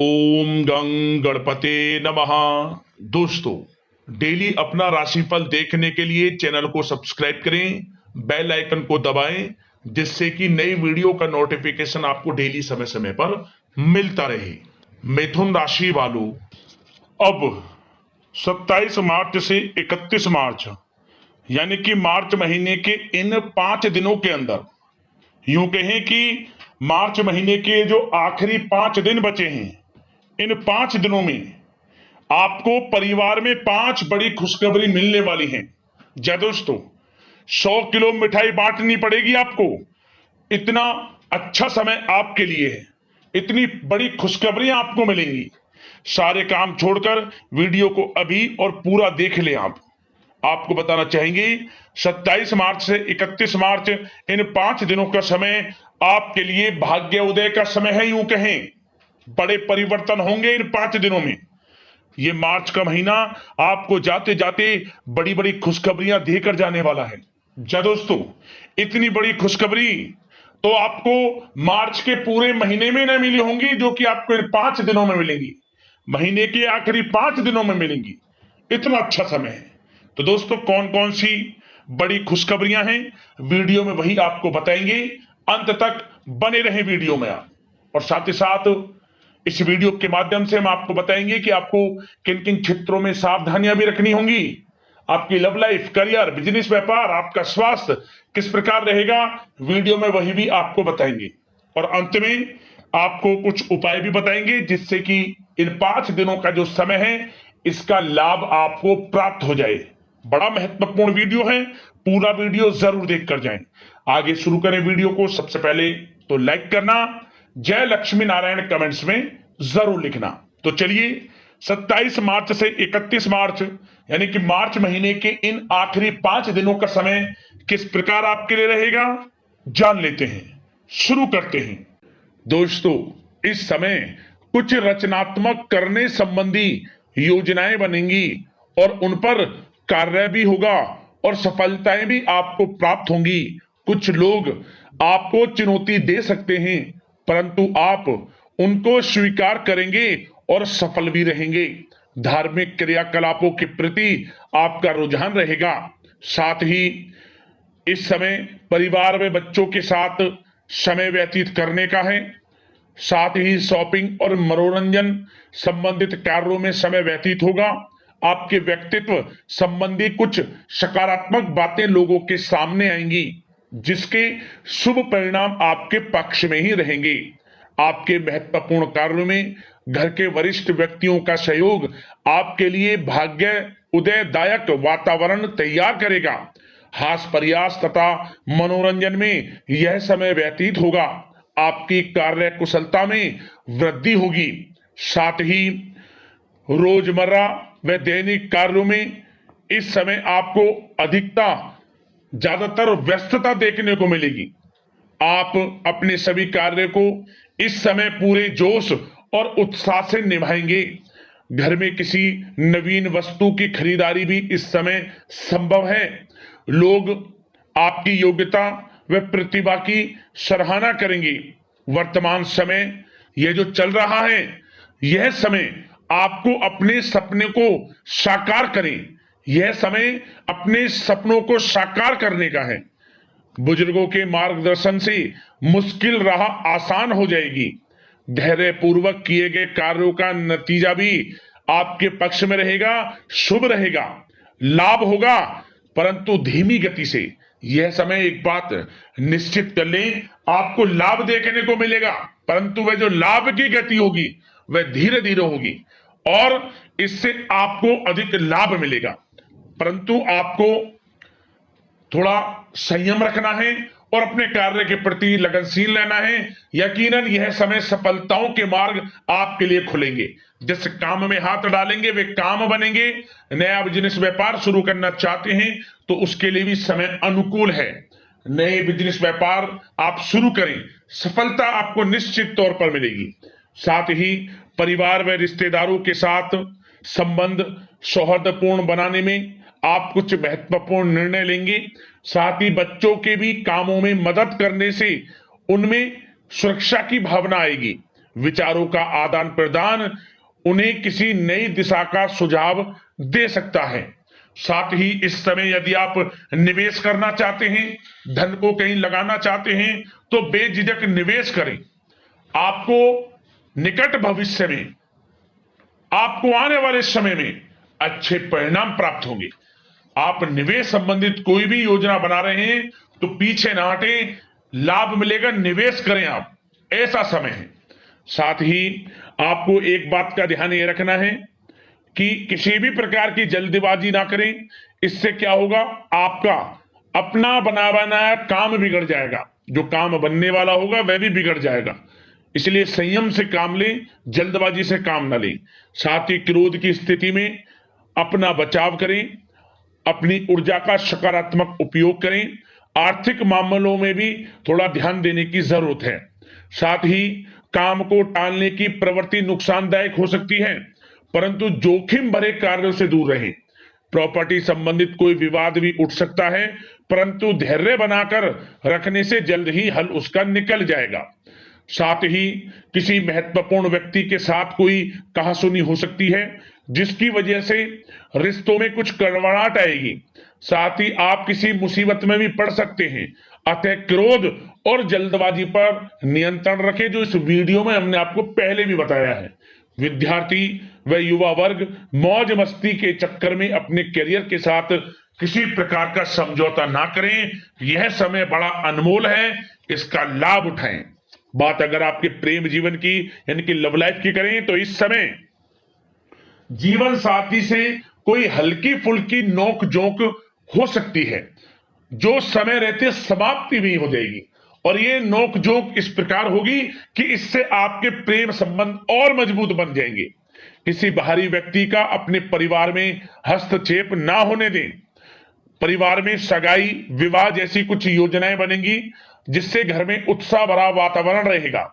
ओम गं गणपते नमः। दोस्तों, डेली अपना राशिफल देखने के लिए चैनल को सब्सक्राइब करें, बेल आइकन को दबाएं, जिससे कि नई वीडियो का नोटिफिकेशन आपको डेली समय समय पर मिलता रहे। मिथुन राशि वालों, अब 27 मार्च से 31 मार्च यानी कि मार्च महीने के इन 5 दिनों के अंदर, यूं कहें कि मार्च महीने के जो आखिरी 5 दिन बचे हैं, इन 5 दिनों में आपको परिवार में 5 बड़ी खुशखबरी मिलने वाली हैं। जय दोस्तों, 100 किलो मिठाई बांटनी पड़ेगी आपको। इतना अच्छा समय आपके लिए है, इतनी बड़ी खुशखबरियां आपको मिलेंगी। सारे काम छोड़कर वीडियो को अभी और पूरा देख लें। आपको बताना चाहेंगे, 27 मार्च से 31 मार्च इन 5 दिनों का समय आपके लिए भाग्य उदय का समय है। यूं कहें, बड़े परिवर्तन होंगे इन 5 दिनों में। ये मार्च का महीना आपको जाते जाते बड़ी बड़ी खुशखबरियां देकर जाने वाला है। जी दोस्तों, इतनी बड़ी खुशखबरी तो आपको मार्च के पूरे महीने में न मिली होंगी, जो कि आपको इन 5 दिनों में मिलेंगी। महीने के आखिरी 5 दिनों में मिलेंगी। इतना अच्छा समय है। तो दोस्तों, कौन कौन सी बड़ी खुशखबरियां हैं, वीडियो में वही आपको बताएंगे। अंत तक बने रहे वीडियो में आप। और साथ ही साथ इस वीडियो के माध्यम से हम आपको बताएंगे कि आपको किन किन क्षेत्रों में सावधानियां भी रखनी होंगी। आपकी लव लाइफ, करियर, बिजनेस, व्यापार, आपका स्वास्थ्य किस प्रकार रहेगा, वीडियो में वही भी आपको बताएंगे। और अंत में आपको कुछ उपाय भी बताएंगे, जिससे कि इन 5 दिनों का जो समय है, इसका लाभ आपको प्राप्त हो जाए। बड़ा महत्वपूर्ण वीडियो है, पूरा वीडियो जरूर देख कर जाएं। आगे शुरू करें वीडियो को। सबसे पहले तो लाइक करना, जय लक्ष्मी नारायण कमेंट्स में जरूर लिखना। तो चलिए, 27 मार्च से 31 मार्च यानी कि मार्च महीने के इन आखिरी 5 दिनों का समय किस प्रकार आपके लिए रहेगा, जान लेते हैं। शुरू करते हैं। दोस्तों, इस समय कुछ रचनात्मक करने संबंधी योजनाएं बनेंगी और उन पर कार्य भी होगा और सफलताएं भी आपको प्राप्त होंगी। कुछ लोग आपको चुनौती दे सकते हैं, परंतु आप उनको स्वीकार करेंगे और सफल भी रहेंगे। धार्मिक क्रियाकलापों के प्रति आपका रुझान रहेगा। साथ ही इस समय परिवार में बच्चों के साथ समय व्यतीत करने का है। साथ ही शॉपिंग और मनोरंजन संबंधित कार्यों में समय व्यतीत होगा। आपके व्यक्तित्व संबंधी कुछ सकारात्मक बातें लोगों के सामने आएंगी, जिसके शुभ परिणाम आपके पक्ष में ही रहेंगे। आपके महत्वपूर्ण कार्यों में घर के वरिष्ठ व्यक्तियों का सहयोग आपके लिए भाग्य उदयदायक वातावरण तैयार करेगा। हास प्रयास तथा मनोरंजन में यह समय व्यतीत होगा। आपकी कार्य कुशलता में वृद्धि होगी। साथ ही रोजमर्रा व दैनिक कार्यों में इस समय आपको ज्यादातर व्यस्तता देखने को मिलेगी। आप अपने सभी कार्य को इस समय पूरे जोश और उत्साह से निभाएंगे। घर में किसी नवीन वस्तु की खरीदारी भी इस समय संभव है। लोग आपकी योग्यता व प्रतिभा की सराहना करेंगे। वर्तमान समय यह जो चल रहा है, यह समय आपको अपने सपने को साकार करें। यह समय अपने सपनों को साकार करने का है। बुजुर्गों के मार्गदर्शन से मुश्किल राह आसान हो जाएगी। धैर्य पूर्वक किए गए कार्यों का नतीजा भी आपके पक्ष में रहेगा, शुभ रहेगा। लाभ होगा, परंतु धीमी गति से। यह समय एक बात निश्चित कर लें, आपको लाभ देखने को मिलेगा, परंतु वह जो लाभ की गति होगी वह धीरे धीरे होगी और इससे आपको अधिक लाभ मिलेगा। परंतु आपको थोड़ा संयम रखना है और अपने कार्य के प्रति लगनशील रहना है। यकीनन यह समय सफलताओं के मार्ग आपके लिए खुलेंगे। जिस काम में हाथ डालेंगे वे काम बनेंगे। नया बिजनेस व्यापार शुरू करना चाहते हैं तो उसके लिए भी समय अनुकूल है। नए बिजनेस व्यापार आप शुरू करें, सफलता आपको निश्चित तौर पर मिलेगी। साथ ही परिवार व रिश्तेदारों के साथ संबंध सौहार्दपूर्ण बनाने में आप कुछ महत्वपूर्ण निर्णय लेंगे। साथ ही बच्चों के भी कामों में मदद करने से उनमें सुरक्षा की भावना आएगी। विचारों का आदान प्रदान उन्हें किसी नई दिशा का सुझाव दे सकता है। साथ ही इस समय यदि आप निवेश करना चाहते हैं, धन को कहीं लगाना चाहते हैं, तो बेझिझक निवेश करें। आपको निकट भविष्य में, आपको आने वाले समय में अच्छे परिणाम प्राप्त होंगे। आप निवेश संबंधित कोई भी योजना बना रहे हैं तो पीछे ना हटें, लाभ मिलेगा, निवेश करें आप, ऐसा समय है। साथ ही आपको एक बात का ध्यान ये रखना है कि किसी भी प्रकार की जल्दबाजी ना करें। इससे क्या होगा, आपका अपना बना बनाया काम बिगड़ जाएगा, जो काम बनने वाला होगा वह भी बिगड़ जाएगा। इसलिए संयम से काम लें, जल्दबाजी से काम ना लें। साथ ही क्रोध की स्थिति में अपना बचाव करें, अपनी ऊर्जा का सकारात्मक उपयोग करें। आर्थिक मामलों में भी थोड़ा ध्यान देने की जरूरत है। साथ ही काम को टालने की प्रवृत्ति नुकसानदायक हो सकती है, परंतु जोखिम भरे कार्यों से दूर रहें। प्रॉपर्टी संबंधित कोई विवाद भी उठ सकता है, परंतु धैर्य बनाकर रखने से जल्द ही हल उसका निकल जाएगा। साथ ही किसी महत्वपूर्ण व्यक्ति के साथ कोई कहासुनी हो सकती है, जिसकी वजह से रिश्तों में कुछ कड़वाहट आएगी। साथ ही आप किसी मुसीबत में भी पड़ सकते हैं। अतः क्रोध और जल्दबाजी पर नियंत्रण रखें, जो इस वीडियो में हमने आपको पहले भी बताया है। विद्यार्थी व युवा वर्ग मौज मस्ती के चक्कर में अपने करियर के साथ किसी प्रकार का समझौता ना करें। यह समय बड़ा अनमोल है, इसका लाभ उठाएं। बात अगर आपके प्रेम जीवन की यानी कि लव लाइफ की करें तो इस समय जीवन साथी से कोई हल्की फुल्की नोक झोंक हो सकती है, जो समय रहते समाप्ति भी हो जाएगी। और ये नोक झोंक इस प्रकार होगी कि इससे आपके प्रेम संबंध और मजबूत बन जाएंगे। किसी बाहरी व्यक्ति का अपने परिवार में हस्तक्षेप ना होने दें। परिवार में सगाई, विवाह जैसी कुछ योजनाएं बनेंगी, जिससे घर में उत्साह भरा वातावरण रहेगा।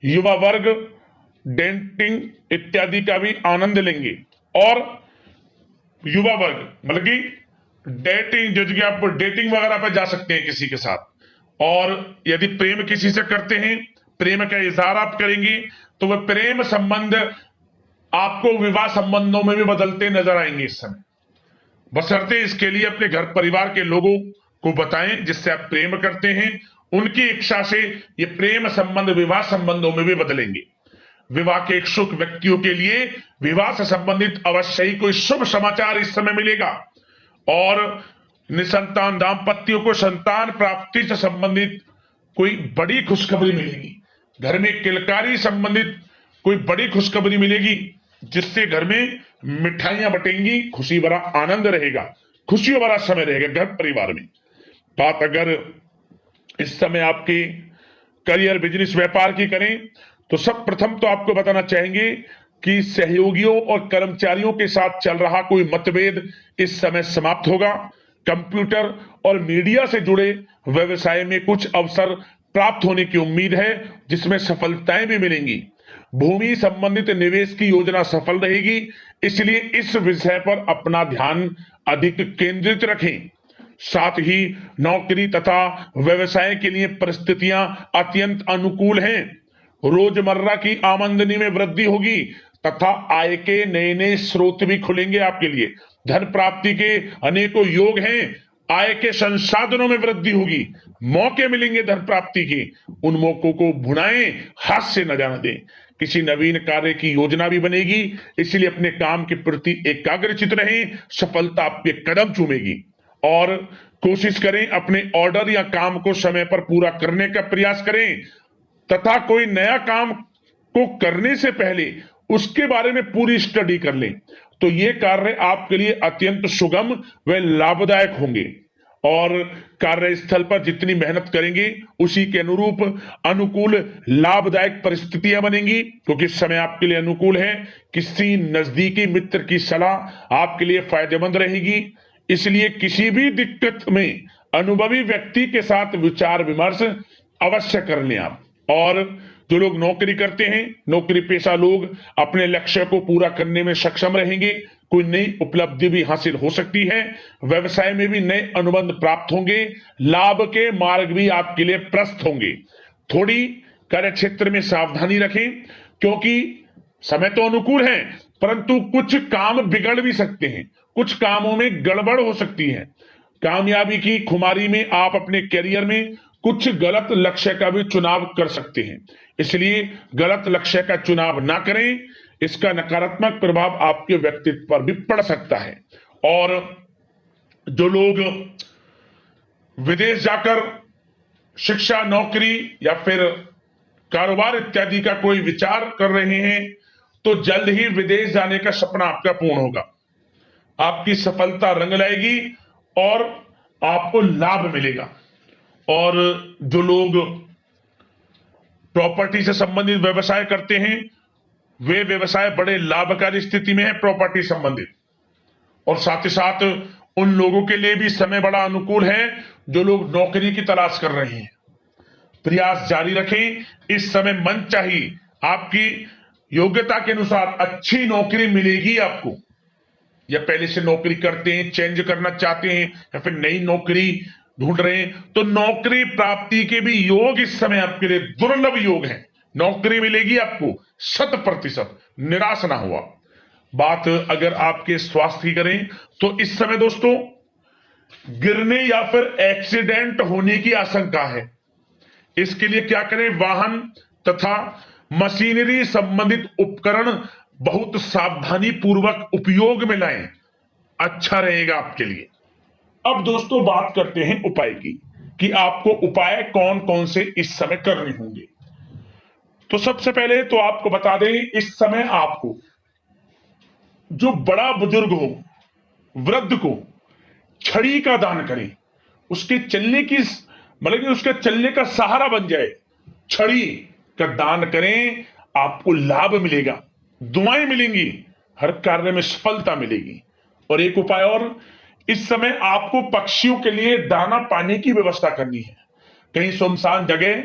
युवा वर्ग डेटिंग इत्यादि का भी आनंद लेंगे। और युवा वर्ग मतलब कि डेटिंग, जो कि आप डेटिंग वगैरह पर जा सकते हैं किसी के साथ। और यदि प्रेम किसी से करते हैं, प्रेम का इजहार आप करेंगे, तो वह प्रेम संबंध आपको विवाह संबंधों में भी बदलते नजर आएंगे इस समय। बशर्ते इसके लिए अपने घर परिवार के लोगों को बताएं जिससे आप प्रेम करते हैं। उनकी इच्छा से ये प्रेम संबंध विवाह संबंधों में भी बदलेंगे। विवाह के इच्छुक व्यक्तियों के लिए विवाह से संबंधित अवश्य ही कोई शुभ समाचार इस समय मिलेगा। और निसंतान दाम्पत्यों को संतान प्राप्ति से संबंधित कोई बड़ी खुशखबरी मिलेगी। घर में किलकारी संबंधित कोई बड़ी खुशखबरी मिलेगी, जिससे घर में मिठाइयां बटेंगी, खुशी भरा आनंद रहेगा, खुशियों भरा समय रहेगा घर परिवार में। बात अगर इस समय आपके करियर, बिजनेस, व्यापार की करें तो सब प्रथम तो आपको बताना चाहेंगे कि सहयोगियों और कर्मचारियों के साथ चल रहा कोई मतभेद इस समय समाप्त होगा। कंप्यूटर और मीडिया से जुड़े व्यवसाय में कुछ अवसर प्राप्त होने की उम्मीद है, जिसमें सफलताएं भी मिलेंगी। भूमि संबंधित निवेश की योजना सफल रहेगी, इसलिए इस विषय पर अपना ध्यान अधिक केंद्रित रखें। साथ ही नौकरी तथा व्यवसाय के लिए परिस्थितियां अत्यंत अनुकूल हैं। रोजमर्रा की आमदनी में वृद्धि होगी तथा आय के नए नए स्रोत भी खुलेंगे आपके लिए। धन प्राप्ति के अनेकों योग हैं। आय के संसाधनों में वृद्धि होगी, मौके मिलेंगे धन प्राप्ति के। उन मौकों को भुनाएं, हाथ से न जाने दें। किसी नवीन कार्य की योजना भी बनेगी, इसलिए अपने काम के प्रति एकाग्रचित रहें, सफलता आपके कदम चूमेगी। और कोशिश करें अपने ऑर्डर या काम को समय पर पूरा करने का प्रयास करें तथा कोई नया काम को करने से पहले उसके बारे में पूरी स्टडी कर लें, तो ये कार्य आपके लिए अत्यंत सुगम व लाभदायक होंगे। और कार्यस्थल पर जितनी मेहनत करेंगे उसी के अनुरूप अनुकूल लाभदायक परिस्थितियां बनेंगी, क्योंकि समय आपके लिए अनुकूल है। किसी नजदीकी मित्र की सलाह आपके लिए फायदेमंद रहेगी, इसलिए किसी भी दिक्कत में अनुभवी व्यक्ति के साथ विचार विमर्श अवश्य कर लें आप। और जो लोग नौकरी करते हैं, नौकरी पेशा लोग अपने लक्ष्य को पूरा करने में सक्षम रहेंगे। कोई नई उपलब्धि भी हासिल हो सकती है। व्यवसाय में भी नए अनुबंध प्राप्त होंगे। लाभ के मार्ग भी आपके लिए प्रशस्त होंगे। थोड़ी कार्य क्षेत्र में सावधानी रखें। क्योंकि समय तो अनुकूल है, परंतु कुछ काम बिगड़ भी सकते हैं, कुछ कामों में गड़बड़ हो सकती है। कामयाबी की खुमारी में आप अपने करियर में कुछ गलत लक्ष्य का भी चुनाव कर सकते हैं, इसलिए गलत लक्ष्य का चुनाव ना करें। इसका नकारात्मक प्रभाव आपके व्यक्तित्व पर भी पड़ सकता है। और जो लोग विदेश जाकर शिक्षा, नौकरी या फिर कारोबार इत्यादि का कोई विचार कर रहे हैं, तो जल्द ही विदेश जाने का सपना आपका पूर्ण होगा। आपकी सफलता रंग लाएगी और आपको लाभ मिलेगा। और जो लोग प्रॉपर्टी से संबंधित व्यवसाय करते हैं, वे व्यवसाय बड़े लाभकारी स्थिति में है प्रॉपर्टी संबंधित। और साथ ही साथ उन लोगों के लिए भी समय बड़ा अनुकूल है जो लोग नौकरी की तलाश कर रहे हैं। प्रयास जारी रखें, इस समय मन चाहिए आपकी योग्यता के अनुसार अच्छी नौकरी मिलेगी आपको। या पहले से नौकरी करते हैं, चेंज करना चाहते हैं, या फिर नई नौकरी ढूंढ रहे हैं, तो नौकरी प्राप्ति के भी योग इस समय आपके लिए दुर्लभ योग है। नौकरी मिलेगी आपको 100%, निराश ना हुआ। बात अगर आपके स्वास्थ्य की करें तो इस समय दोस्तों गिरने या फिर एक्सीडेंट होने की आशंका है। इसके लिए क्या करें? वाहन तथा मशीनरी संबंधित उपकरण बहुत सावधानी पूर्वक उपयोग में लाएं, अच्छा रहेगा आपके लिए। अब दोस्तों बात करते हैं उपाय की, कि आपको उपाय कौन कौन से इस समय करने होंगे। तो सबसे पहले तो आपको बता दें, इस समय आपको जो बड़ा बुजुर्ग हो, वृद्ध को छड़ी का दान करें, उसके चलने की मतलब कि उसके चलने का सहारा बन जाए, छड़ी का दान करें, आपको लाभ मिलेगा, दुआएं मिलेंगी, हर कार्य में सफलता मिलेगी। और एक उपाय और, इस समय आपको पक्षियों के लिए दाना पानी की व्यवस्था करनी है। कहीं सुनसान जगह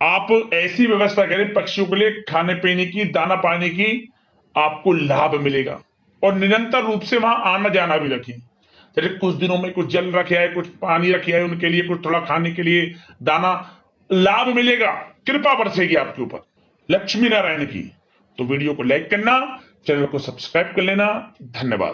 आप ऐसी व्यवस्था करें पक्षियों के लिए खाने पीने की, दाना पानी की, आपको लाभ मिलेगा। और निरंतर रूप से वहां आना जाना भी रखें, जैसे कुछ दिनों में कुछ जल रखे है, कुछ पानी रखे है, उनके लिए कुछ थोड़ा खाने के लिए दाना, लाभ मिलेगा, कृपा बरसेगी आपके ऊपर लक्ष्मी नारायण की। तो वीडियो को लाइक करना, चैनल को सब्सक्राइब कर लेना। धन्यवाद।